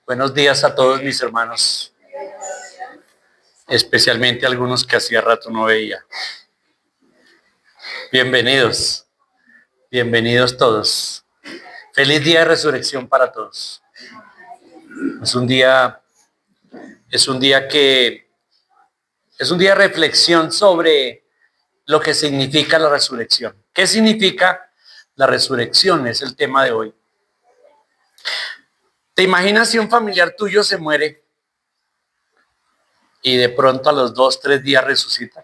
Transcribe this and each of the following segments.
Buenos días a todos mis hermanos, especialmente a algunos que hacía rato no veía. Bienvenidos, bienvenidos todos. Feliz día de resurrección para todos. Es un día de reflexión sobre lo que significa la resurrección. ¿Qué significa la resurrección? Es el tema de hoy. ¿Te imaginas si un familiar tuyo se muere y de pronto a los 2, 3 días resucita?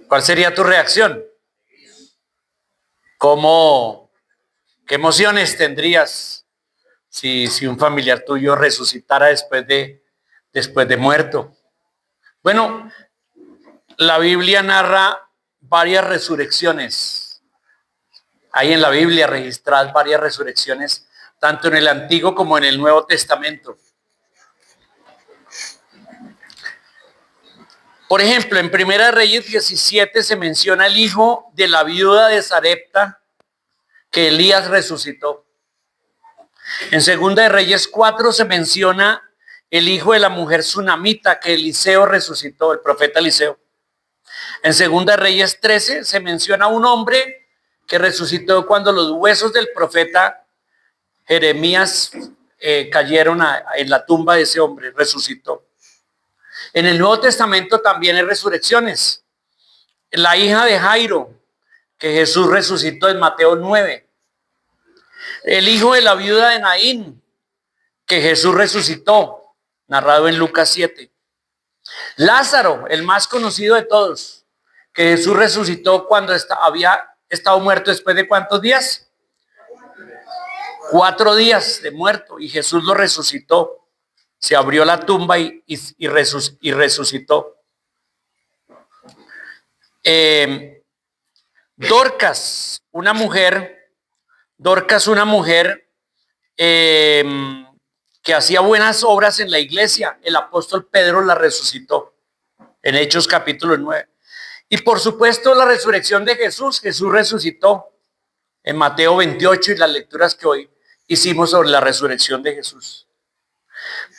¿Cuál sería tu reacción? ¿Qué emociones tendrías si un familiar tuyo resucitara después de muerto? Bueno, la Biblia narra varias resurrecciones. Hay en la Biblia registradas varias resurrecciones, tanto en el Antiguo como en el Nuevo Testamento. Por ejemplo, en Primera de Reyes 17 se menciona el hijo de la viuda de Sarepta que Elías resucitó. En Segunda de Reyes 4 se menciona el hijo de la mujer sunamita que Eliseo resucitó, el profeta Eliseo. En Segunda de Reyes 13 se menciona un hombre que resucitó cuando los huesos del profeta Jeremías cayeron en la tumba de ese hombre, resucitó. En el Nuevo Testamento también hay resurrecciones. La hija de Jairo, que Jesús resucitó en Mateo 9. El hijo de la viuda de Naín, que Jesús resucitó, narrado en Lucas 7. Lázaro, el más conocido de todos, que Jesús resucitó cuando había estado muerto después de ¿cuántos días? 4 días de muerto, y Jesús lo resucitó. Se abrió la tumba y resucitó. Dorcas, una mujer que hacía buenas obras en la iglesia, el apóstol Pedro la resucitó en Hechos capítulo 9. Y por supuesto la resurrección de Jesús resucitó en Mateo 28 y las lecturas que hoy hicimos sobre la resurrección de Jesús.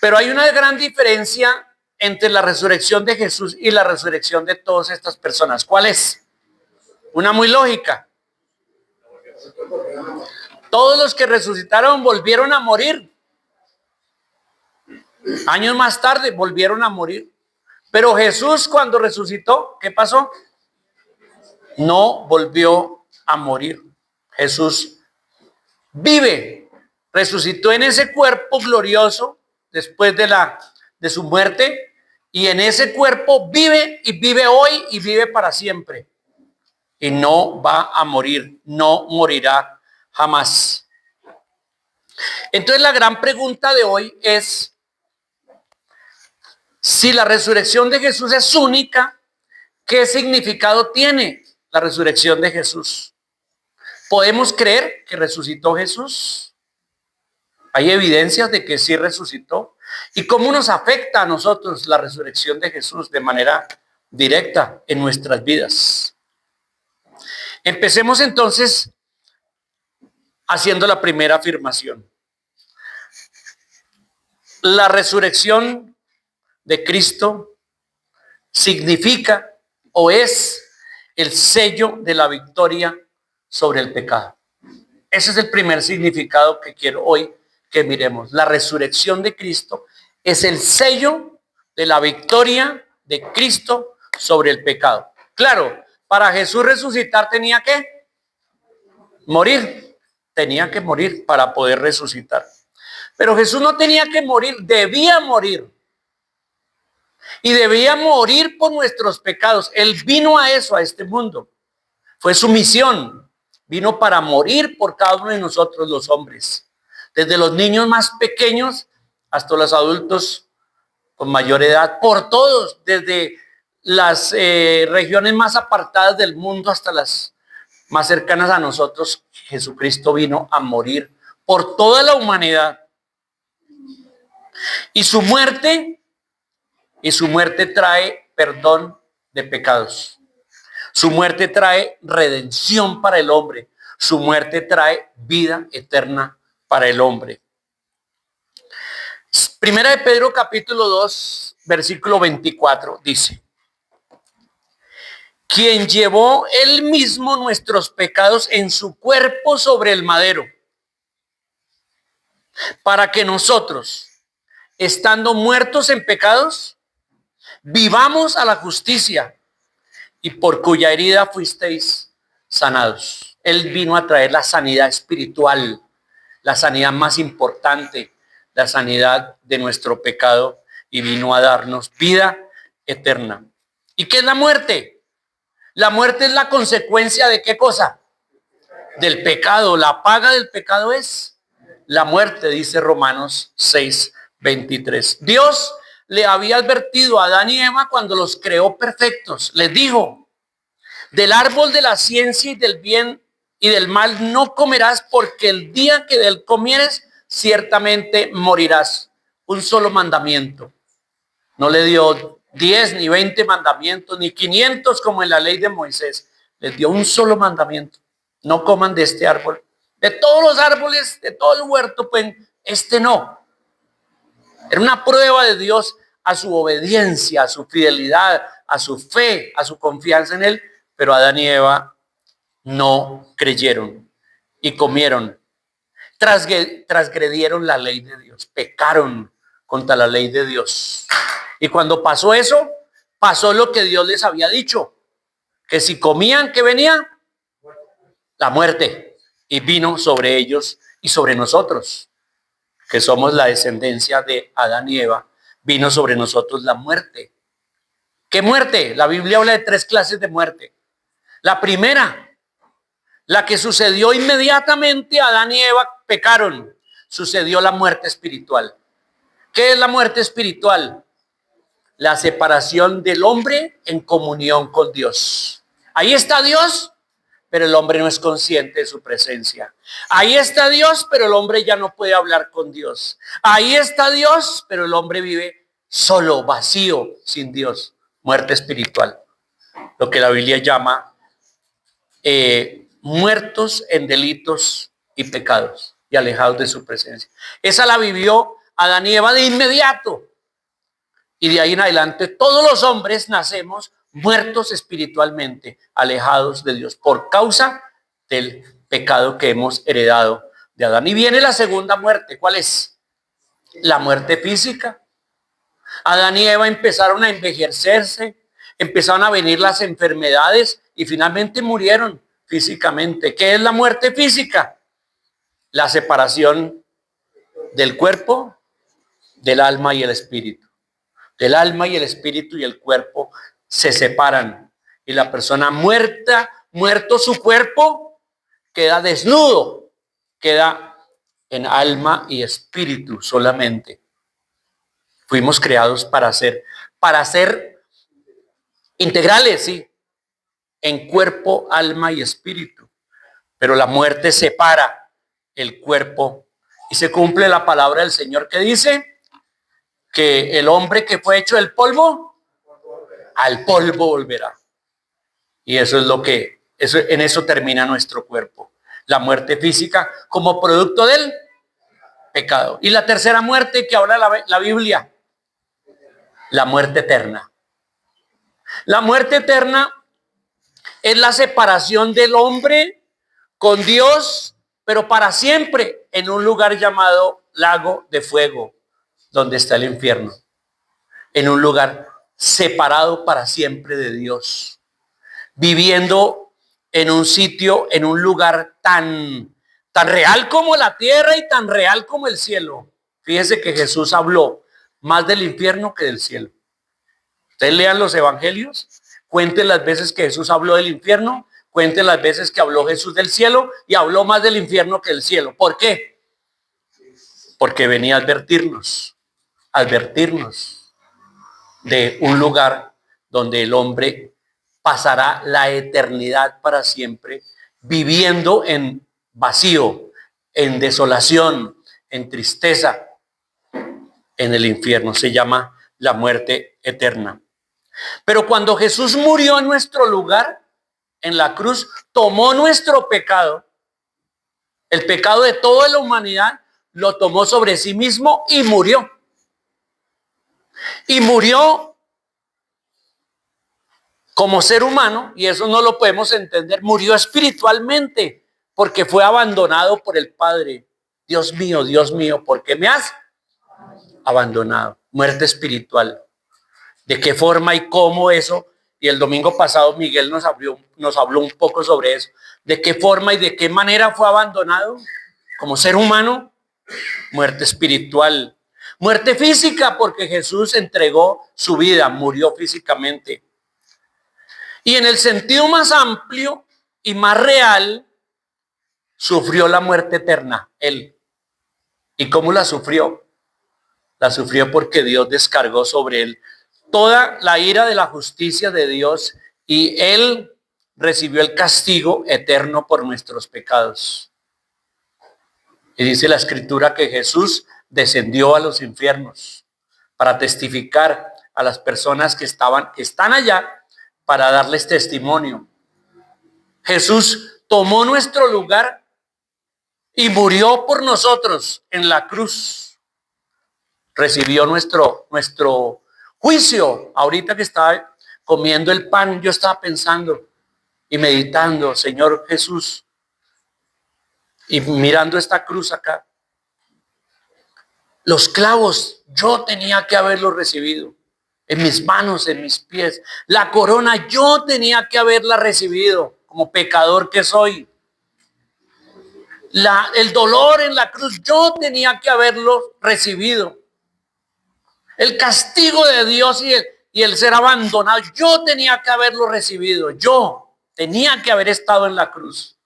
Pero hay una gran diferencia entre la resurrección de Jesús y la resurrección de todas estas personas. ¿Cuál es? Una muy lógica. Todos los que resucitaron volvieron a morir. Años más tarde volvieron a morir. Pero Jesús, cuando resucitó, ¿qué pasó? No volvió a morir. Jesús vive, resucitó en ese cuerpo glorioso después de su muerte, y en ese cuerpo vive, y vive hoy y vive para siempre. Y no va a morir, no morirá jamás. Entonces la gran pregunta de hoy es, si la resurrección de Jesús es única, ¿qué significado tiene la resurrección de Jesús? ¿Podemos creer que resucitó Jesús? ¿Hay evidencias de que sí resucitó? ¿Y cómo nos afecta a nosotros la resurrección de Jesús de manera directa en nuestras vidas? Empecemos entonces haciendo la primera afirmación. La resurrección de Cristo significa o es el sello de la victoria sobre el pecado. Ese es el primer significado que quiero hoy que miremos. La resurrección de Cristo es el sello de la victoria de Cristo sobre el pecado. Claro, para Jesús resucitar tenía que morir. Tenía que morir para poder resucitar. Pero Jesús no tenía que morir, debía morir. Y debía morir por nuestros pecados. Él vino a eso, a este mundo. Fue su misión. Vino para morir por cada uno de nosotros los hombres. Desde los niños más pequeños hasta los adultos con mayor edad. Por todos, desde las regiones más apartadas del mundo hasta las más cercanas a nosotros. Jesucristo vino a morir por toda la humanidad. Y su muerte trae perdón de pecados. Su muerte trae redención para el hombre. Su muerte trae vida eterna para el hombre. Primera de Pedro capítulo 2, versículo 24 dice: quien llevó él mismo nuestros pecados en su cuerpo sobre el madero, para que nosotros, estando muertos en pecados, vivamos a la justicia, y por cuya herida fuisteis sanados. Él vino a traer la sanidad espiritual, la sanidad más importante, la sanidad de nuestro pecado, y vino a darnos vida eterna. ¿Y qué es la muerte? La muerte es la consecuencia de ¿qué cosa? Del pecado. La paga del pecado es la muerte, dice Romanos 6:23. Dios le había advertido a Adán y Eva cuando los creó perfectos. Les dijo: del árbol de la ciencia y del bien y del mal no comerás, porque el día que de él comieres, ciertamente morirás. Un solo mandamiento. No le dio 10 ni 20 mandamientos, ni 500 como en la ley de Moisés. Les dio un solo mandamiento: no coman de este árbol. De todos los árboles, de todo el huerto, pues este no. Era una prueba de Dios a su obediencia, a su fidelidad, a su fe, a su confianza en él. Pero Adán y Eva no creyeron y comieron. Transgredieron la ley de Dios, pecaron contra la ley de Dios. Y cuando pasó eso, pasó lo que Dios les había dicho, que si comían, ¿qué venía? La muerte. Y vino sobre ellos y sobre nosotros, que somos la descendencia de Adán y Eva. Vino sobre nosotros la muerte. ¿Qué muerte? La Biblia habla de 3 clases de muerte. La primera, la que sucedió inmediatamente, Adán y Eva pecaron, sucedió la muerte espiritual. ¿Qué es la muerte espiritual? La separación del hombre en comunión con Dios. Ahí está Dios, pero el hombre no es consciente de su presencia. Ahí está Dios, pero el hombre ya no puede hablar con Dios. Ahí está Dios, pero el hombre vive solo, vacío, sin Dios. Muerte espiritual. Lo que la Biblia llama muertos en delitos y pecados y alejados de su presencia. Esa la vivió Adán y Eva de inmediato. Y de ahí en adelante todos los hombres nacemos muertos espiritualmente, alejados de Dios por causa del pecado que hemos heredado de Adán. Y viene la segunda muerte. ¿Cuál es? La muerte física. Adán y Eva empezaron a envejecerse, empezaron a venir las enfermedades y finalmente murieron físicamente. ¿Qué es la muerte física? La separación del cuerpo, del alma y el espíritu. Del alma y el espíritu y el cuerpo se separan. Y la persona muerto su cuerpo, queda desnudo, queda en alma y espíritu solamente. Fuimos creados para ser integrales, sí, en cuerpo, alma y espíritu. Pero la muerte separa el cuerpo y se cumple la palabra del Señor que dice que el hombre que fue hecho del polvo, al polvo volverá. Y eso es lo que, en eso termina nuestro cuerpo. La muerte física como producto del pecado. Y la tercera muerte que habla la Biblia, la muerte eterna. La muerte eterna es la separación del hombre con Dios, pero para siempre, en un lugar llamado lago de fuego, donde está el infierno. En un lugar separado para siempre de Dios. Viviendo en un sitio, en un lugar tan real como la tierra y tan real como el cielo. Fíjese que Jesús habló más del infierno que del cielo. Ustedes lean los evangelios, cuenten las veces que Jesús habló del infierno, cuenten las veces que habló Jesús del cielo, y habló más del infierno que del cielo. ¿Por qué? Porque venía a advertirnos de un lugar donde el hombre pasará la eternidad para siempre, viviendo en vacío, en desolación, en tristeza, en el infierno. Se llama la muerte eterna. Pero cuando Jesús murió en nuestro lugar, en la cruz, tomó nuestro pecado El pecado de toda la humanidad lo tomó sobre sí mismo y murió. Y murió como ser humano, y eso no lo podemos entender, murió espiritualmente porque fue abandonado por el Padre. Dios mío, ¿por qué me has abandonado? Muerte espiritual. ¿De qué forma y cómo eso? Y el domingo pasado Miguel nos habló un poco sobre eso. ¿De qué forma y de qué manera fue abandonado? Como ser humano, muerte espiritual. Muerte física, porque Jesús entregó su vida, murió físicamente. Y en el sentido más amplio y más real, sufrió la muerte eterna, él. ¿Y cómo la sufrió? La sufrió porque Dios descargó sobre él toda la ira de la justicia de Dios y él recibió el castigo eterno por nuestros pecados. Y dice la Escritura que Jesús descendió a los infiernos para testificar a las personas que están allá, para darles testimonio. Jesús tomó nuestro lugar y murió por nosotros en la cruz. Recibió nuestro juicio. Ahorita que estaba comiendo el pan, yo estaba pensando y meditando, Señor Jesús, y mirando esta cruz acá. Los clavos, yo tenía que haberlos recibido. En mis manos, en mis pies. La corona, yo tenía que haberla recibido como pecador que soy. El dolor en la cruz, yo tenía que haberlo recibido. El castigo de Dios y el ser abandonado, yo tenía que haberlo recibido. Yo tenía que haber estado en la cruz.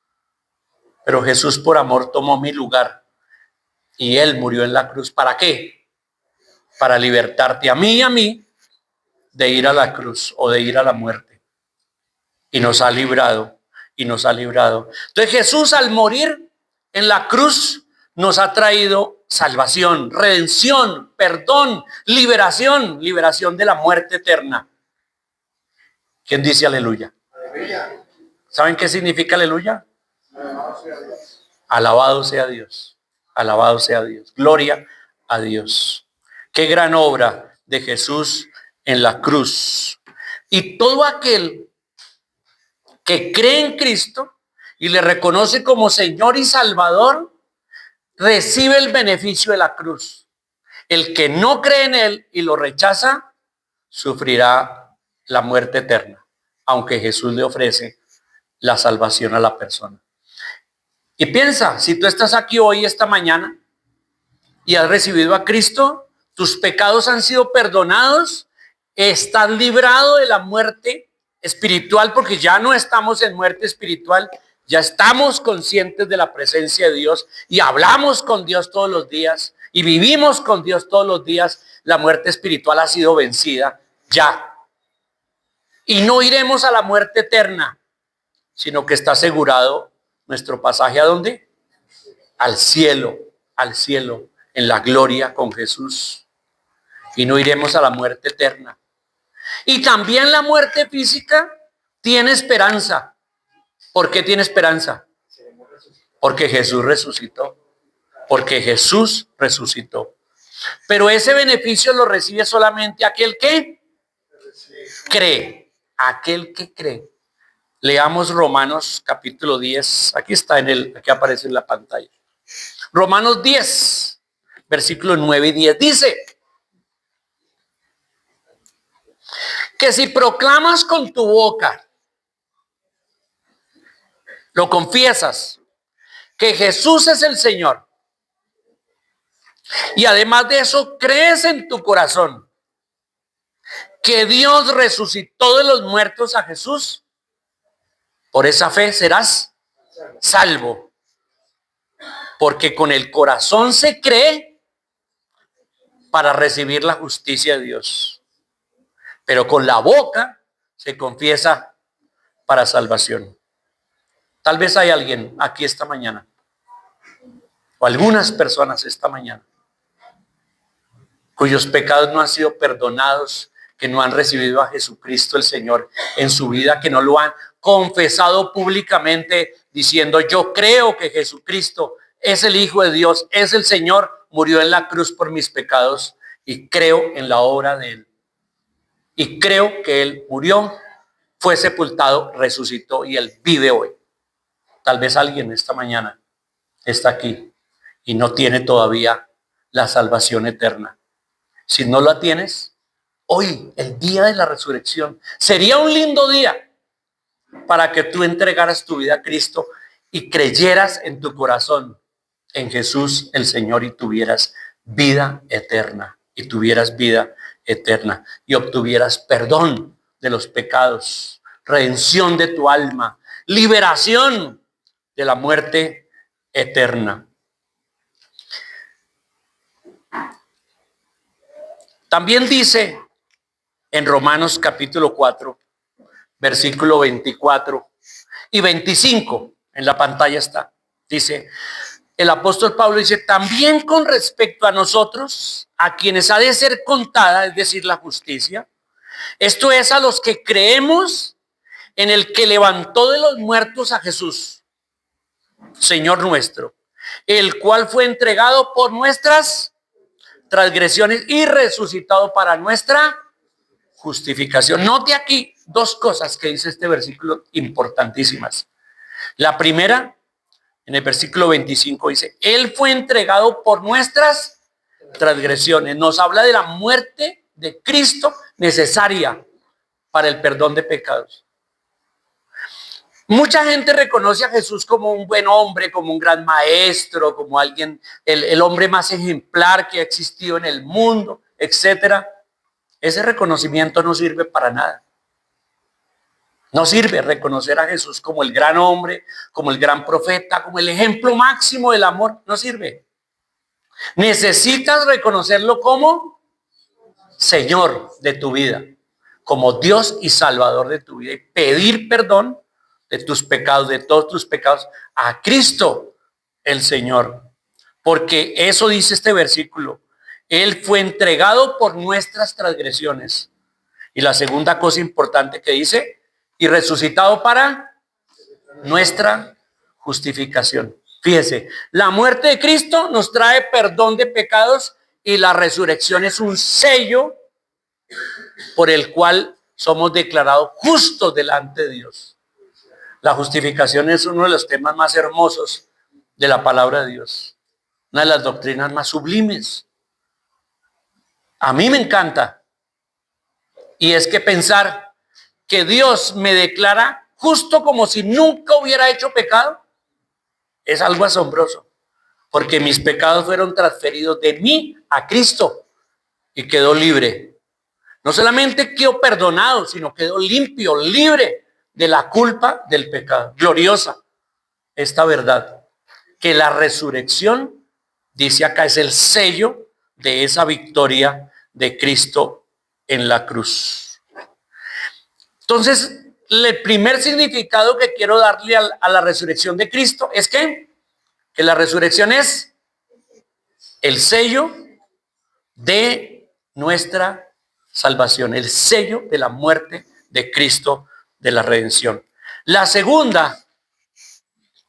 Pero Jesús por amor tomó mi lugar y Él murió en la cruz. ¿Para qué? Para libertarte a mí y a mí de ir a la cruz o de ir a la muerte. Y nos ha librado, y nos ha librado. Entonces Jesús al morir en la cruz nos ha traído salvación, redención, perdón, liberación de la muerte eterna. ¿Quién dice aleluya? Aleluya. ¿Saben qué significa aleluya? Alabado sea Dios. Alabado sea Dios. Gloria a Dios. Qué gran obra de Jesús en la cruz. Y todo aquel que cree en Cristo y le reconoce como Señor y Salvador, recibe el beneficio de la cruz. El que no cree en Él y lo rechaza, sufrirá la muerte eterna, aunque Jesús le ofrece la salvación a la persona. Y piensa, si tú estás aquí hoy, esta mañana, y has recibido a Cristo, tus pecados han sido perdonados, estás librado de la muerte espiritual, porque ya no estamos en muerte espiritual, ya estamos conscientes de la presencia de Dios y hablamos con Dios todos los días y vivimos con Dios todos los días. La muerte espiritual ha sido vencida ya. Y no iremos a la muerte eterna, sino que está asegurado nuestro pasaje ¿a dónde? Al cielo, en la gloria con Jesús. Y no iremos a la muerte eterna. Y también la muerte física tiene esperanza. ¿Por qué tiene esperanza? Porque Jesús resucitó. Porque Jesús resucitó. Pero ese beneficio lo recibe solamente aquel que cree. Aquel que cree. Leamos Romanos capítulo 10. Aquí está aquí aparece en la pantalla. Romanos 10, versículos 9 y 10. Dice que si proclamas con tu boca, lo confiesas, que Jesús es el Señor, y además de eso crees en tu corazón que Dios resucitó de los muertos a Jesús, por esa fe serás salvo. Porque con el corazón se cree para recibir la justicia de Dios, pero con la boca se confiesa para salvación. Tal vez hay alguien aquí esta mañana, o algunas personas esta mañana, cuyos pecados no han sido perdonados, que no han recibido a Jesucristo el Señor en su vida, que no lo han confesado públicamente diciendo: yo creo que Jesucristo es el Hijo de Dios, es el Señor, murió en la cruz por mis pecados y creo en la obra de Él. Y creo que Él murió, fue sepultado, resucitó y Él vive hoy. Tal vez alguien esta mañana está aquí y no tiene todavía la salvación eterna. Si no la tienes, hoy, el día de la resurrección, sería un lindo día para que tú entregaras tu vida a Cristo y creyeras en tu corazón en Jesús el Señor y tuvieras vida eterna. Y tuvieras vida eterna y obtuvieras perdón de los pecados, redención de tu alma, liberación de la muerte eterna. También dice en Romanos capítulo 4, versículo 24 y 25, en la pantalla está, dice, el apóstol Pablo dice: también con respecto a nosotros, a quienes ha de ser contada, es decir, la justicia, esto es, a los que creemos en el que levantó de los muertos a Jesús, Señor nuestro, el cual fue entregado por nuestras transgresiones y resucitado para nuestra justificación. Note aquí dos cosas que dice este versículo importantísimas. La primera, en el versículo 25 dice: Él fue entregado por nuestras transgresiones. Nos habla de la muerte de Cristo necesaria para el perdón de pecados. Mucha gente reconoce a Jesús como un buen hombre, como un gran maestro, como alguien, el hombre más ejemplar que ha existido en el mundo, etcétera. Ese reconocimiento no sirve para nada. No sirve reconocer a Jesús como el gran hombre, como el gran profeta, como el ejemplo máximo del amor. No sirve. Necesitas reconocerlo como Señor de tu vida, como Dios y Salvador de tu vida, y pedir perdón de tus pecados, de todos tus pecados, a Cristo el Señor. Porque eso dice este versículo: Él fue entregado por nuestras transgresiones. Y la segunda cosa importante que dice: y resucitado para nuestra justificación. Fíjese, la muerte de Cristo nos trae perdón de pecados y la resurrección es un sello por el cual somos declarados justos delante de Dios. La justificación es uno de los temas más hermosos de la palabra de Dios, una de las doctrinas más sublimes. A mí me encanta, y es que pensar que Dios me declara justo como si nunca hubiera hecho pecado es algo asombroso, porque mis pecados fueron transferidos de mí a Cristo y quedó libre. No solamente quedó perdonado, sino quedó limpio, libre de la culpa del pecado. Gloriosa esta verdad, que la resurrección, dice acá, es el sello de esa victoria de Cristo en la cruz. Entonces, el primer significado que quiero darle a la resurrección de Cristo es que la resurrección es el sello de nuestra salvación, el sello de la muerte de Cristo, de la redención. La segunda,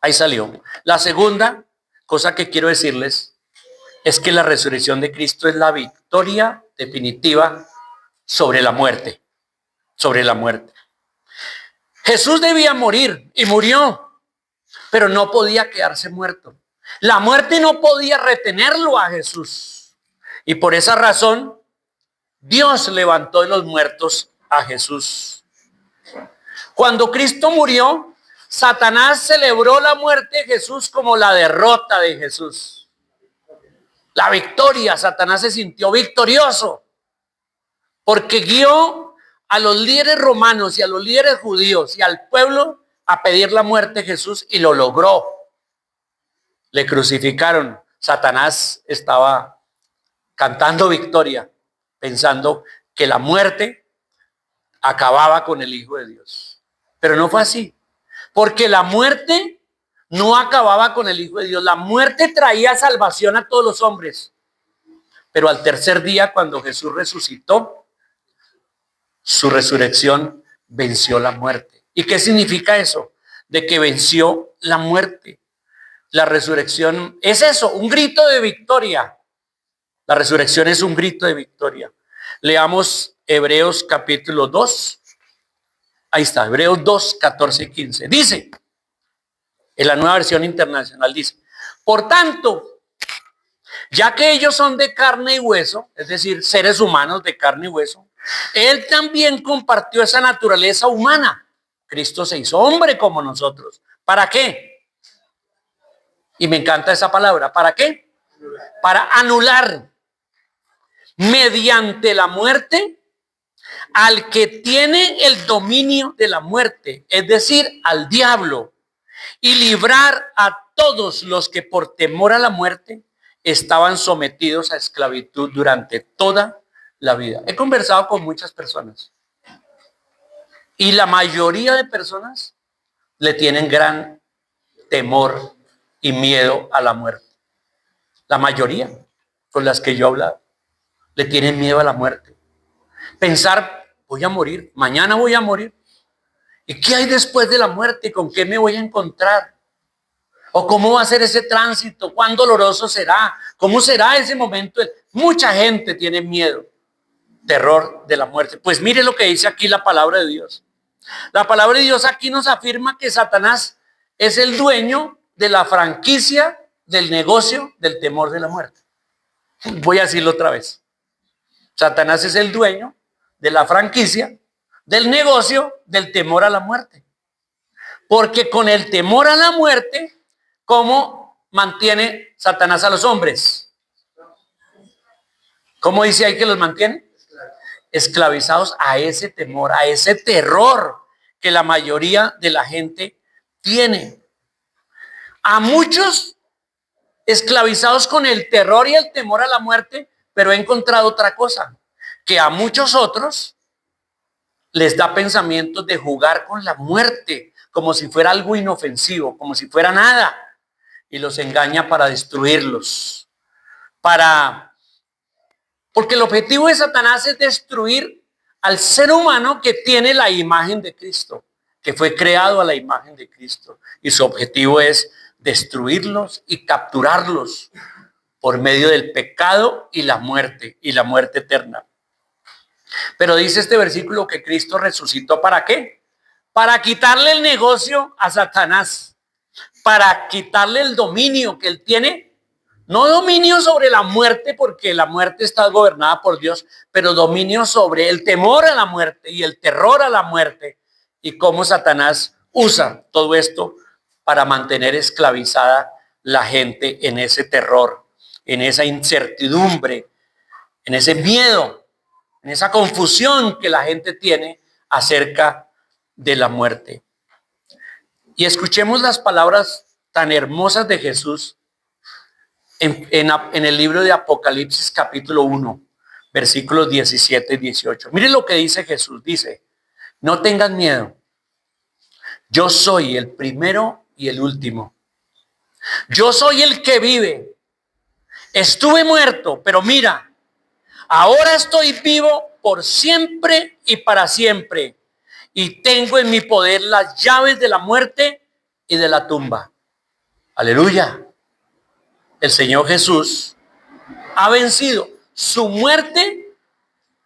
ahí salió, la segunda cosa que quiero decirles es que la resurrección de Cristo es la victoria definitiva sobre la muerte, sobre la muerte. Jesús debía morir y murió, pero no podía quedarse muerto. La muerte no podía retenerlo a Jesús. Y por esa razón, Dios levantó de los muertos a Jesús. Cuando Cristo murió, Satanás celebró la muerte de Jesús como la derrota de Jesús. La victoria, Satanás se sintió victorioso porque guió a los líderes romanos y a los líderes judíos y al pueblo a pedir la muerte de Jesús y lo logró. Le crucificaron. Satanás estaba cantando victoria, pensando que la muerte acababa con el Hijo de Dios. Pero no fue así, porque la muerte no acababa con el Hijo de Dios. La muerte traía salvación a todos los hombres. Pero al tercer día, cuando Jesús resucitó, su resurrección venció la muerte. ¿Y qué significa eso? De que venció la muerte. La resurrección es eso, un grito de victoria. La resurrección es un grito de victoria. Leamos Hebreos capítulo 2. Ahí está, Hebreos 2, 14 y 15. Dice, en la Nueva Versión Internacional dice, por tanto, ya que ellos son de carne y hueso, es decir, seres humanos de carne y hueso, él también compartió esa naturaleza humana. Cristo se hizo hombre como nosotros. ¿Para qué? Y me encanta esa palabra. ¿Para qué? Para anular mediante la muerte al que tiene el dominio de la muerte, es decir, al diablo, y librar a todos los que por temor a la muerte estaban sometidos a esclavitud durante toda la vida. He conversado con muchas personas y la mayoría de personas le tienen gran temor y miedo a la muerte. La mayoría con las que yo he hablado le tienen miedo a la muerte. Pensar, voy a morir, mañana voy a morir. ¿Y qué hay después de la muerte? ¿Con qué me voy a encontrar? ¿O cómo va a ser ese tránsito? ¿Cuán doloroso será? ¿Cómo será ese momento? Mucha gente tiene miedo, terror de la muerte. Pues mire lo que dice aquí la palabra de Dios. La palabra de Dios aquí nos afirma que Satanás es el dueño de la franquicia del negocio del temor de la muerte. Voy a decirlo otra vez. Satanás es el dueño de la franquicia del negocio del temor a la muerte. Porque con el temor a la muerte, ¿cómo mantiene Satanás a los hombres? ¿Cómo dice ahí que los mantiene? Esclavizados a ese temor, a ese terror que la mayoría de la gente tiene. A muchos esclavizados con el terror y el temor a la muerte, pero he encontrado otra cosa, que a muchos otros les da pensamientos de jugar con la muerte, como si fuera algo inofensivo, como si fuera nada, y los engaña para destruirlos, porque el objetivo de Satanás es destruir al ser humano que tiene la imagen de Cristo, que fue creado a la imagen de Cristo, y su objetivo es destruirlos y capturarlos por medio del pecado y la muerte eterna. Pero dice este versículo que Cristo resucitó, ¿para qué? Para quitarle el negocio a Satanás, para quitarle el dominio que él tiene, no dominio sobre la muerte, porque la muerte está gobernada por Dios, pero dominio sobre el temor a la muerte y el terror a la muerte, y cómo Satanás usa todo esto para mantener esclavizada la gente en ese terror, en esa incertidumbre, en ese miedo, en esa confusión que la gente tiene acerca de la muerte. Y escuchemos las palabras tan hermosas de Jesús en el libro de Apocalipsis capítulo 1, versículos 17 y 18. Miren lo que dice Jesús. Dice, no tengan miedo. Yo soy el primero y el último. Yo soy el que vive. Estuve muerto, pero mira, ahora estoy vivo por siempre y para siempre. Y tengo en mi poder las llaves de la muerte y de la tumba. Aleluya. El Señor Jesús ha vencido. Su muerte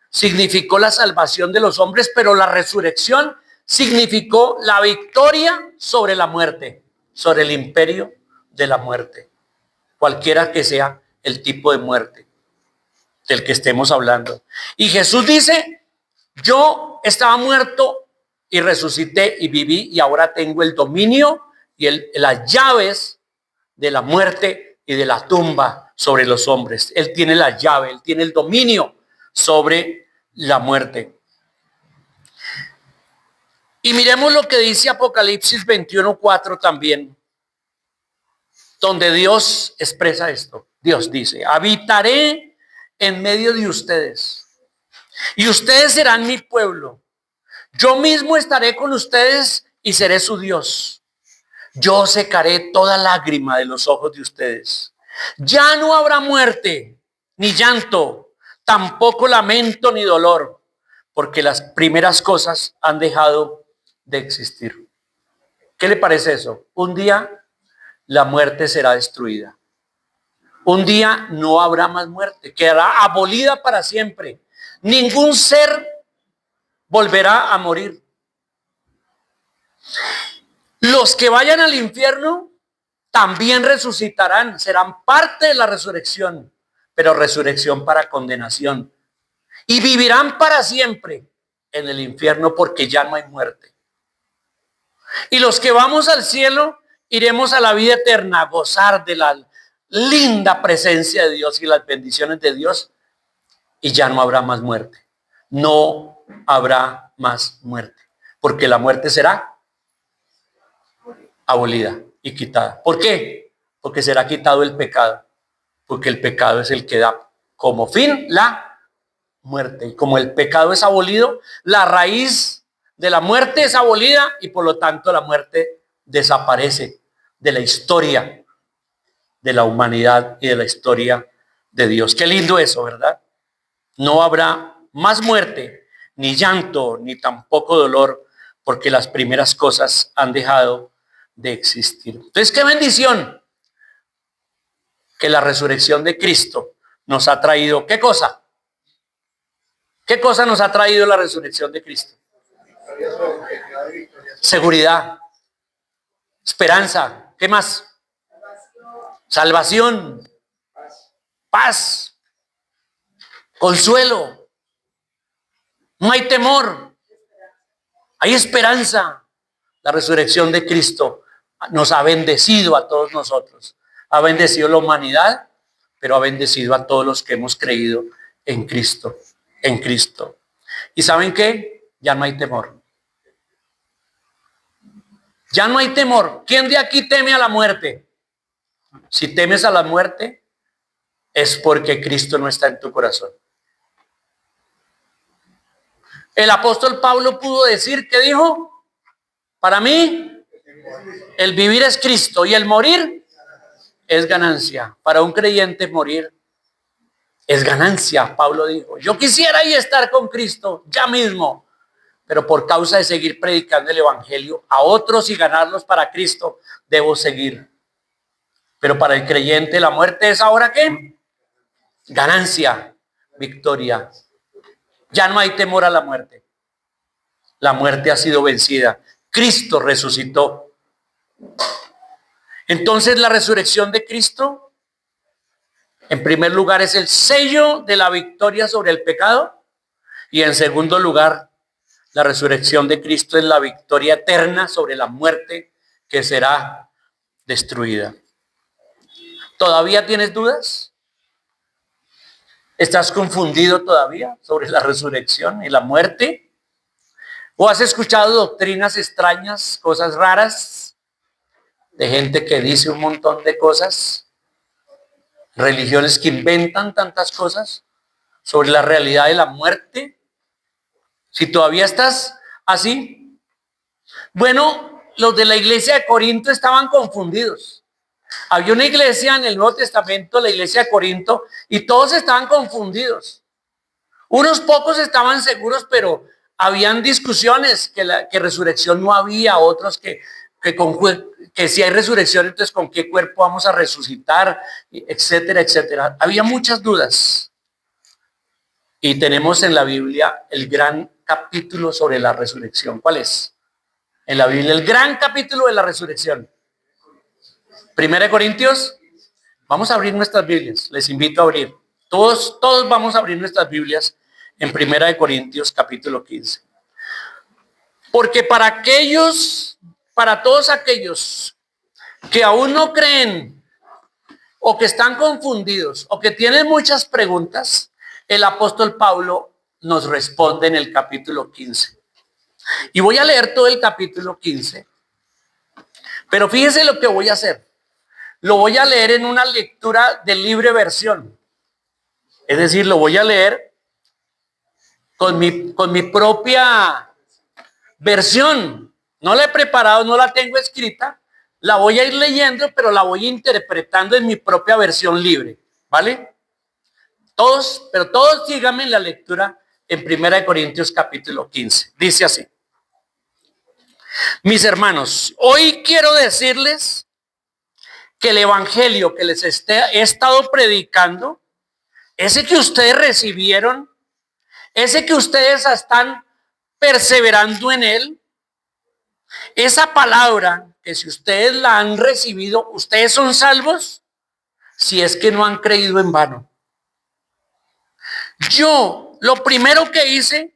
significó la salvación de los hombres, pero la resurrección significó la victoria sobre la muerte, sobre el imperio de la muerte, cualquiera que sea el tipo de muerte del que estemos hablando. Y Jesús dice, yo estaba muerto y resucité y viví, y ahora tengo el dominio y las llaves de la muerte y de la tumba sobre los hombres. Él tiene la llave, él tiene el dominio sobre la muerte. Y miremos lo que dice Apocalipsis 21:4 también, donde Dios expresa esto. Dios dice, habitaré en medio de ustedes y ustedes serán mi pueblo. Yo mismo estaré con ustedes y seré su Dios. Yo secaré toda lágrima de los ojos de ustedes. Ya no habrá muerte, ni llanto, tampoco lamento ni dolor, porque las primeras cosas han dejado de existir. ¿Qué le parece eso? Un día la muerte será destruida. Un día no habrá más muerte, quedará abolida para siempre. Ningún ser volverá a morir. Los que vayan al infierno también resucitarán, serán parte de la resurrección, pero resurrección para condenación. Y vivirán para siempre en el infierno porque ya no hay muerte. Y los que vamos al cielo iremos a la vida eterna, a gozar de la linda presencia de Dios y las bendiciones de Dios, y ya no habrá más muerte. No habrá más muerte, porque la muerte será abolida y quitada. ¿Por qué? Porque será quitado el pecado, porque el pecado es el que da como fin la muerte. Y como el pecado es abolido, la raíz de la muerte es abolida y por lo tanto la muerte desaparece de la historia de la humanidad y de la historia de Dios. Qué lindo eso, ¿verdad? No habrá más muerte, ni llanto, ni tampoco dolor, porque las primeras cosas han dejado de existir. Entonces, qué bendición que la resurrección de Cristo nos ha traído. ¿Qué cosa? ¿Qué cosa nos ha traído la resurrección de Cristo? Seguridad, esperanza. ¿Qué más? Salvación, paz, consuelo. No hay temor, hay esperanza. La resurrección de Cristo nos ha bendecido a todos nosotros. Ha bendecido la humanidad, pero ha bendecido a todos los que hemos creído en Cristo. En Cristo. ¿Y saben qué? Ya no hay temor. Ya no hay temor. ¿Quién de aquí teme a la muerte? Si temes a la muerte, es porque Cristo no está en tu corazón. El apóstol Pablo pudo decir, ¿qué dijo? Para mí, el vivir es Cristo y el morir es ganancia. Para un creyente morir es ganancia, Pablo dijo. Yo quisiera ir a estar con Cristo ya mismo, pero por causa de seguir predicando el evangelio a otros y ganarlos para Cristo, debo seguir. Pero para el creyente la muerte es ahora ¿qué? Ganancia, victoria. Ya no hay temor a la muerte. La muerte ha sido vencida. Cristo resucitó. Entonces la resurrección de Cristo, en primer lugar, es el sello de la victoria sobre el pecado. Y en segundo lugar, la resurrección de Cristo es la victoria eterna sobre la muerte que será destruida. ¿Todavía tienes dudas? ¿Estás confundido todavía sobre la resurrección y la muerte? ¿O has escuchado doctrinas extrañas, cosas raras, de gente que dice un montón de cosas, religiones que inventan tantas cosas sobre la realidad de la muerte? Si todavía estás así, bueno, los de la iglesia de Corinto estaban confundidos. Había una iglesia en el Nuevo Testamento, la iglesia de Corinto, y todos estaban confundidos. Unos pocos estaban seguros, pero habían discusiones que resurrección no había, otros que si hay resurrección, entonces con qué cuerpo vamos a resucitar, etcétera, etcétera. Había muchas dudas. Y tenemos en la Biblia el gran capítulo sobre la resurrección. ¿Cuál es? En la Biblia, el gran capítulo de la resurrección. Primera de Corintios. Vamos a abrir nuestras Biblias. Les invito a abrir. Todos vamos a abrir nuestras Biblias en Primera de Corintios capítulo 15. Porque para todos aquellos que aún no creen o que están confundidos o que tienen muchas preguntas, el apóstol Pablo nos responde en el capítulo 15. Y voy a leer todo el capítulo 15. Pero fíjense lo que voy a hacer. Lo voy a leer en una lectura de libre versión. Es decir, lo voy a leer con mi propia versión. No la he preparado, no la tengo escrita. La voy a ir leyendo, pero la voy interpretando en mi propia versión libre. ¿Vale? Todos síganme en la lectura en 1 Corintios capítulo 15. Dice así. Mis hermanos, hoy quiero decirles que el evangelio que les he estado predicando, ese que ustedes recibieron, ese que ustedes están perseverando en él, esa palabra que si ustedes la han recibido, ustedes son salvos si es que no han creído en vano. Yo lo primero que hice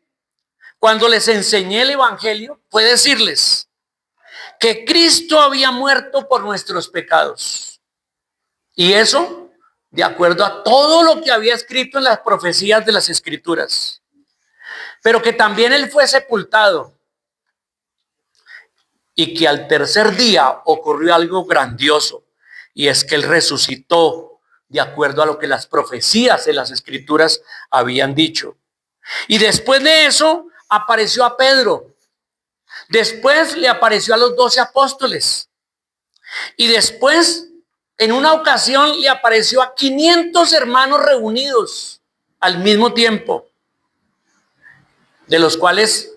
cuando les enseñé el evangelio fue decirles que Cristo había muerto por nuestros pecados. Y eso de acuerdo a todo lo que había escrito en las profecías de las escrituras. Pero que también él fue sepultado. Y que al tercer día ocurrió algo grandioso. Y es que él resucitó de acuerdo a lo que las profecías de las escrituras habían dicho. Y después de eso apareció a Pedro. Después le apareció a los 12 apóstoles. Y después, en una ocasión, le apareció a 500 hermanos reunidos al mismo tiempo, de los cuales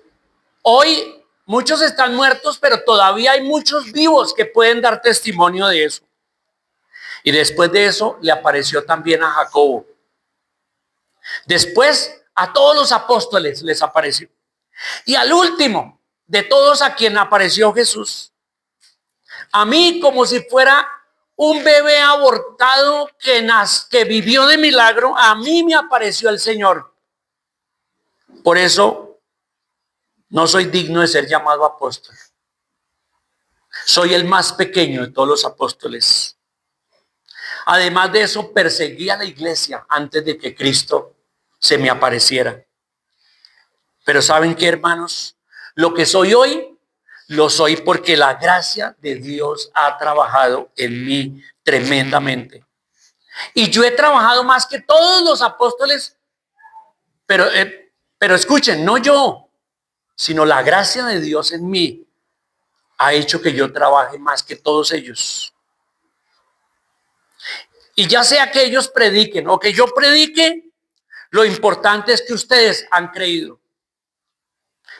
hoy muchos están muertos, pero todavía hay muchos vivos que pueden dar testimonio de eso. Y después de eso le apareció también a Jacobo. Después a todos los apóstoles les apareció. Y al último de todos, a quien apareció Jesús, a mí, como si fuera un bebé abortado que vivió de milagro, a mí me apareció el Señor. Por eso no soy digno de ser llamado apóstol. Soy el más pequeño de todos los apóstoles. Además de eso, perseguí a la iglesia antes de que Cristo se me apareciera. Pero ¿saben qué, hermanos? Lo que soy hoy, lo soy porque la gracia de Dios ha trabajado en mí tremendamente. Y yo he trabajado más que todos los apóstoles, pero escuchen, no yo, sino la gracia de Dios en mí ha hecho que yo trabaje más que todos ellos. Y ya sea que ellos prediquen o que yo predique, lo importante es que ustedes han creído.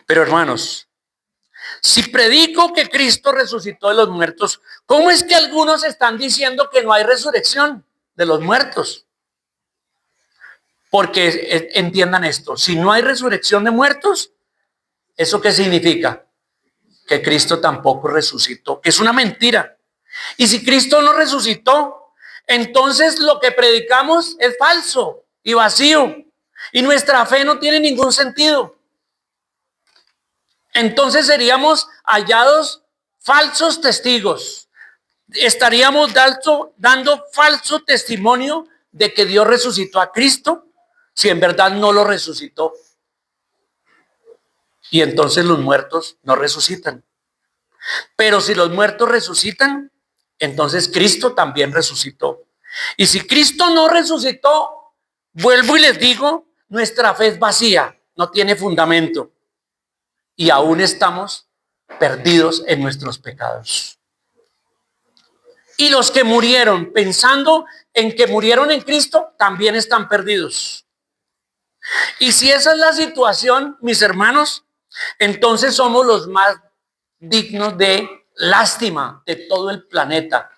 Pero hermanos, si predico que Cristo resucitó de los muertos, ¿cómo es que algunos están diciendo que no hay resurrección de los muertos? Porque entiendan esto, si no hay resurrección de muertos, ¿eso qué significa? Que Cristo tampoco resucitó, que es una mentira. Y si Cristo no resucitó, entonces lo que predicamos es falso y vacío. Y nuestra fe no tiene ningún sentido. Entonces seríamos hallados falsos testigos. Estaríamos dando falso testimonio de que Dios resucitó a Cristo si en verdad no lo resucitó. Y entonces los muertos no resucitan. Pero si los muertos resucitan, entonces Cristo también resucitó. Y si Cristo no resucitó, vuelvo y les digo, nuestra fe es vacía, no tiene fundamento. Y aún estamos perdidos en nuestros pecados. Y los que murieron pensando en que murieron en Cristo, también están perdidos. Y si esa es la situación, mis hermanos, entonces somos los más dignos de lástima de todo el planeta,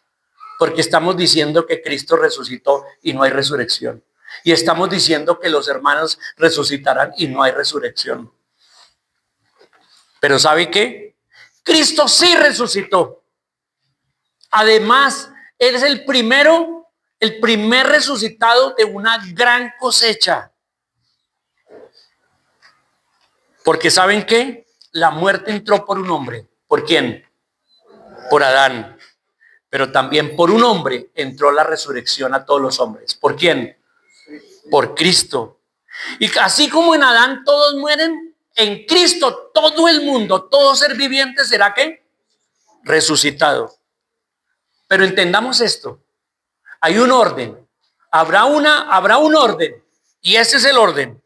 porque estamos diciendo que Cristo resucitó y no hay resurrección. Y estamos diciendo que los hermanos resucitarán y no hay resurrección. Pero ¿sabe qué? Cristo sí resucitó. Además, Él es el primer resucitado de una gran cosecha. Porque ¿saben qué? La muerte entró por un hombre. ¿Por quién? Por Adán. Pero también por un hombre entró la resurrección a todos los hombres. ¿Por quién? Por Cristo. Y así como en Adán todos mueren, en Cristo todo el mundo, todo ser viviente será ¿qué? Resucitado. Pero entendamos esto. Hay un orden. Habrá un orden. Y ese es el orden.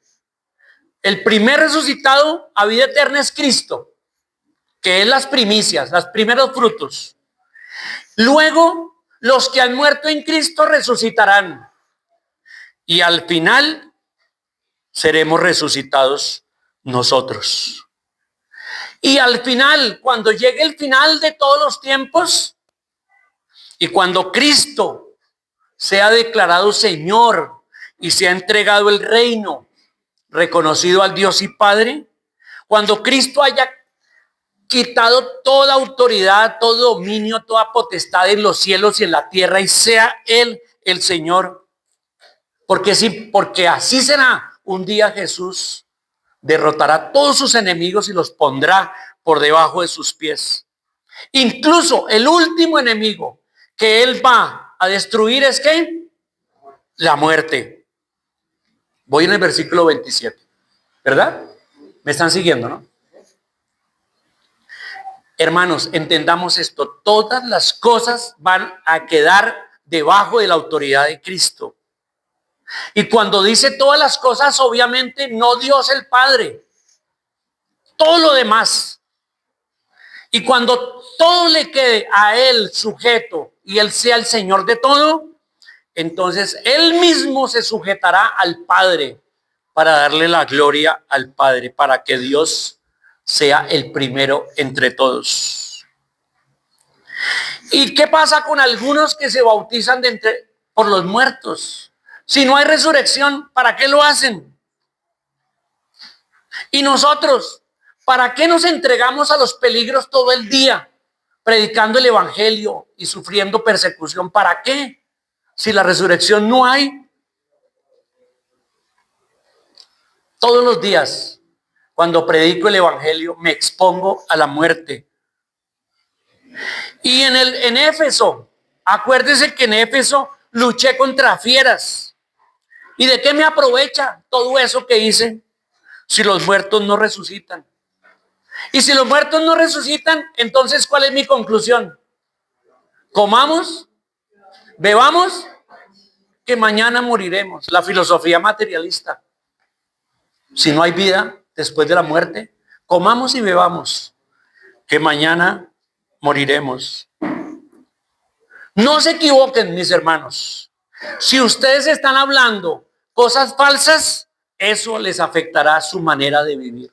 El primer resucitado a vida eterna es Cristo, que es las primicias, los primeros frutos. Luego, los que han muerto en Cristo resucitarán. Y al final seremos resucitados nosotros. Y al final, cuando llegue el final de todos los tiempos y cuando Cristo sea declarado Señor y sea entregado el reino, reconocido al Dios y Padre, cuando Cristo haya quitado toda autoridad, todo dominio, toda potestad en los cielos y en la tierra y sea Él el Señor. Porque sí, porque así será. Un día Jesús derrotará a todos sus enemigos y los pondrá por debajo de sus pies. Incluso el último enemigo que Él va a destruir es ¿qué? La muerte. Voy en el versículo 27, ¿verdad? ¿Me están siguiendo, no? Hermanos, entendamos esto. Todas las cosas van a quedar debajo de la autoridad de Cristo. Y cuando dice todas las cosas, obviamente no Dios el Padre, todo lo demás. Y cuando todo le quede a Él sujeto y Él sea el Señor de todo, entonces Él mismo se sujetará al Padre para darle la gloria al Padre, para que Dios sea el primero entre todos. ¿Y qué pasa con algunos que se bautizan por los muertos? Si no hay resurrección, ¿para qué lo hacen? Y nosotros, ¿para qué nos entregamos a los peligros todo el día, predicando el evangelio y sufriendo persecución? ¿Para qué? Si la resurrección no hay. Todos los días, cuando predico el evangelio, me expongo a la muerte. Y en Éfeso, acuérdese que en Éfeso luché contra fieras. ¿Y de qué me aprovecha todo eso que hice si los muertos no resucitan? Y si los muertos no resucitan, entonces ¿cuál es mi conclusión? Comamos, bebamos, que mañana moriremos. La filosofía materialista. Si no hay vida después de la muerte, comamos y bebamos, que mañana moriremos. No se equivoquen, mis hermanos. Si ustedes están hablando cosas falsas, eso les afectará su manera de vivir.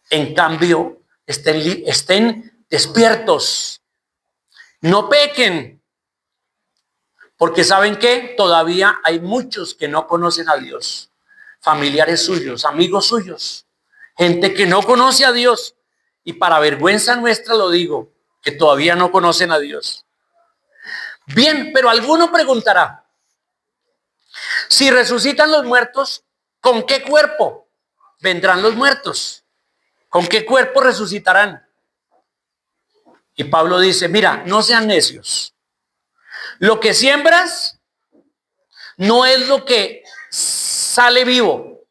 En cambio, estén despiertos. No pequen. Porque ¿saben qué? Todavía hay muchos que no conocen a Dios. Familiares suyos, amigos suyos. Gente que no conoce a Dios. Y para vergüenza nuestra lo digo, que todavía no conocen a Dios. Bien, pero alguno preguntará, si resucitan los muertos, ¿con qué cuerpo vendrán los muertos? ¿Con qué cuerpo resucitarán? Y Pablo dice, mira, no sean necios. Lo que siembras no es lo que sale vivo,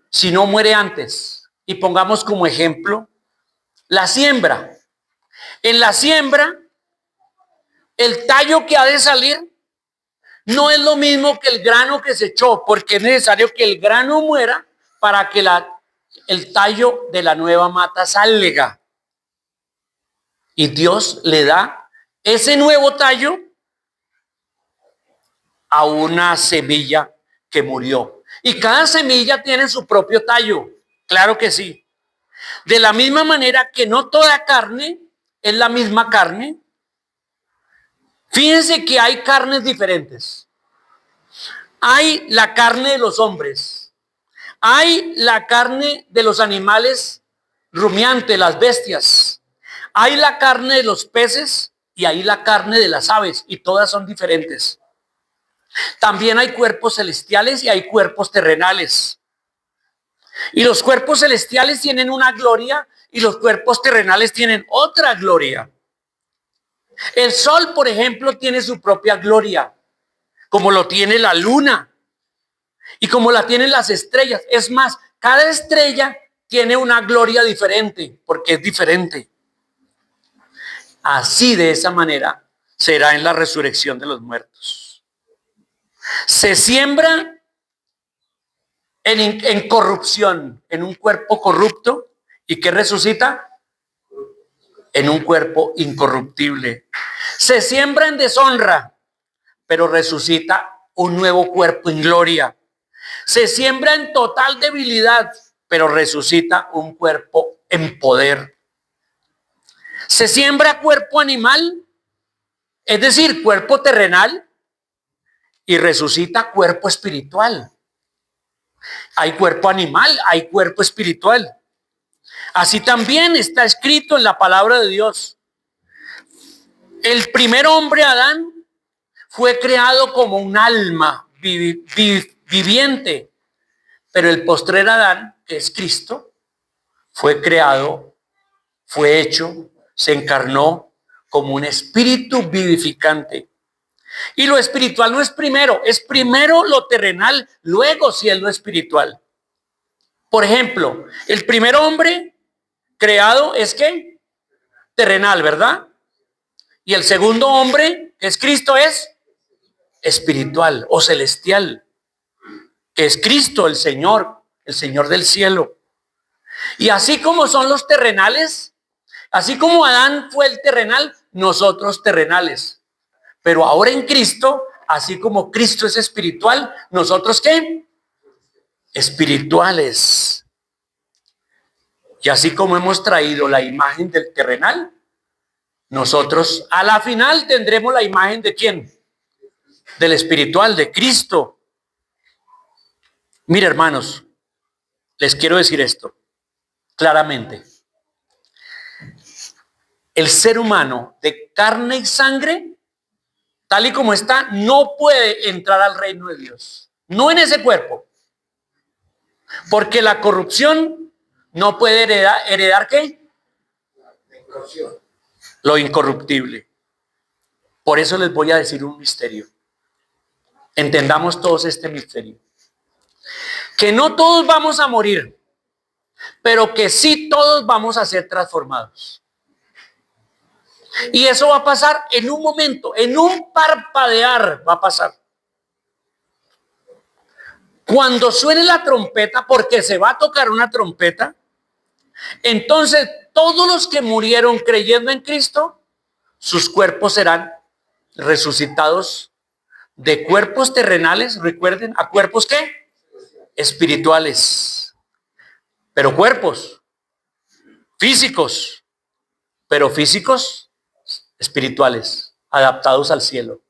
sino muere antes. Y pongamos como ejemplo la siembra. En la siembra, el tallo que ha de salir no es lo mismo que el grano que se echó, porque es necesario que el grano muera para que el tallo de la nueva mata salga. Y Dios le da ese nuevo tallo a una semilla que murió. Y cada semilla tiene su propio tallo, claro que sí. De la misma manera que no toda carne es la misma carne. Fíjense que hay carnes diferentes. Hay la carne de los hombres. Hay la carne de los animales rumiantes, las bestias. Hay la carne de los peces y hay la carne de las aves, y todas son diferentes. También hay cuerpos celestiales y hay cuerpos terrenales. Y los cuerpos celestiales tienen una gloria y los cuerpos terrenales tienen otra gloria. El sol, por ejemplo, tiene su propia gloria, como lo tiene la luna y como la tienen las estrellas. Es más, cada estrella tiene una gloria diferente porque es diferente. Así, de esa manera, será en la resurrección de los muertos. Se siembra en corrupción, en un cuerpo corrupto, y que resucita en un cuerpo incorruptible. Se siembra en deshonra, pero resucita un nuevo cuerpo en gloria. Se siembra en total debilidad, pero resucita un cuerpo en poder. Se siembra cuerpo animal, es decir, cuerpo terrenal, y resucita cuerpo espiritual. Hay cuerpo animal, hay cuerpo espiritual. Así también está escrito en la palabra de Dios. El primer hombre, Adán, fue creado como un alma viviente, pero el postrer Adán, que es Cristo, fue creado, fue hecho, se encarnó como un espíritu vivificante. Y lo espiritual no es primero lo terrenal, luego sí es lo espiritual. Por ejemplo, el primer hombre creado es ¿qué? Terrenal, ¿verdad? Y el segundo hombre, que es Cristo, es espiritual o celestial, que es Cristo, el Señor del cielo. Y así como son los terrenales, así como Adán fue el terrenal, nosotros terrenales. Pero ahora en Cristo, así como Cristo es espiritual, nosotros ¿qué? Espirituales. Y así como hemos traído la imagen del terrenal, nosotros a la final tendremos la imagen ¿de quién? Del espiritual, de Cristo. Mire, hermanos, les quiero decir esto claramente. El ser humano de carne y sangre, tal y como está, no puede entrar al reino de Dios. No en ese cuerpo. Porque la corrupción no puede heredar ¿qué? Lo incorruptible. Por eso les voy a decir un misterio. Entendamos todos este misterio. Que no todos vamos a morir, pero que sí todos vamos a ser transformados. Y eso va a pasar en un momento, en un parpadear va a pasar. Cuando suene la trompeta, porque se va a tocar una trompeta, entonces todos los que murieron creyendo en Cristo, sus cuerpos serán resucitados de cuerpos terrenales, recuerden, a cuerpos ¿qué? Espirituales. Pero cuerpos físicos, pero físicos espirituales, adaptados al cielo,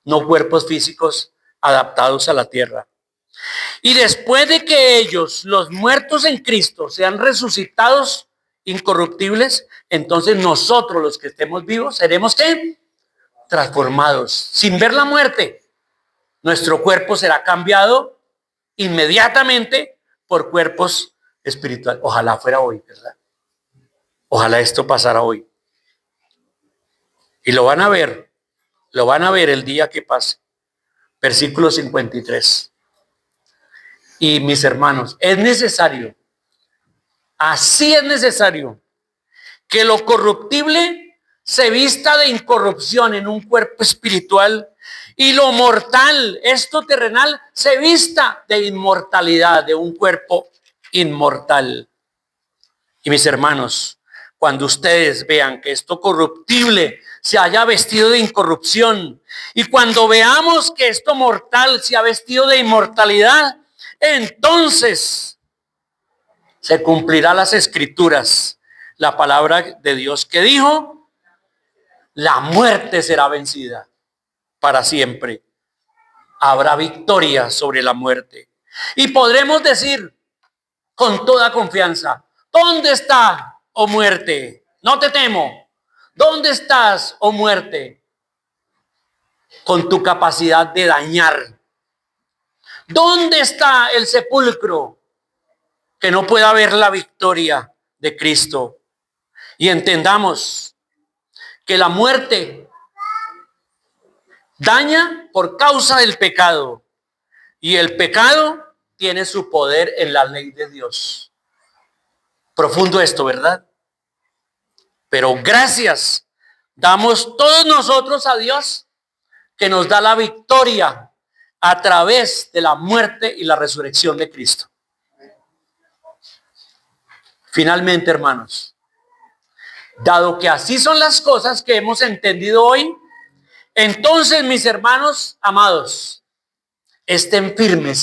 no cuerpos físicos adaptados a la tierra. Y después de que ellos, los muertos en Cristo, sean resucitados incorruptibles, entonces nosotros los que estemos vivos seremos ¿qué? Transformados. Sin ver la muerte, nuestro cuerpo será cambiado inmediatamente por cuerpos espirituales. Ojalá fuera hoy, ¿verdad? Ojalá esto pasara hoy. Y lo van a ver el día que pase. Versículo 53. Y mis hermanos, es necesario, así es necesario, que lo corruptible se vista de incorrupción en un cuerpo espiritual y lo mortal, esto terrenal, se vista de inmortalidad, de un cuerpo inmortal. Y mis hermanos, cuando ustedes vean que esto corruptible se haya vestido de incorrupción y cuando veamos que esto mortal se ha vestido de inmortalidad, entonces se cumplirá las escrituras, la palabra de Dios que dijo, la muerte será vencida para siempre. Habrá victoria sobre la muerte. Y podremos decir con toda confianza, ¿dónde está, oh muerte? No te temo. ¿Dónde estás, oh muerte? Con tu capacidad de dañar. ¿Dónde está el sepulcro? Que no pueda haber la victoria de Cristo. Y entendamos que la muerte daña por causa del pecado. Y el pecado tiene su poder en la ley de Dios. Profundo esto, ¿verdad? Pero gracias damos todos nosotros a Dios que nos da la victoria a través de la muerte y la resurrección de Cristo. Finalmente, hermanos, dado que así son las cosas que hemos entendido hoy, entonces, mis hermanos amados, estén firmes,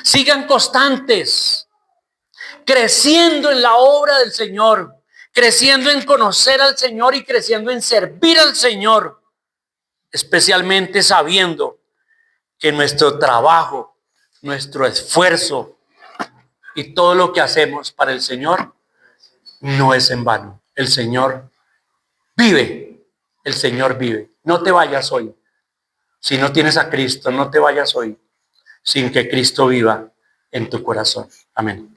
sigan constantes, creciendo en la obra del Señor, creciendo en conocer al Señor y creciendo en servir al Señor, especialmente sabiendo que nuestro trabajo, nuestro esfuerzo y todo lo que hacemos para el Señor no es en vano. El Señor vive, el Señor vive. No te vayas hoy. Si no tienes a Cristo, no te vayas hoy sin que Cristo viva en tu corazón. Amén.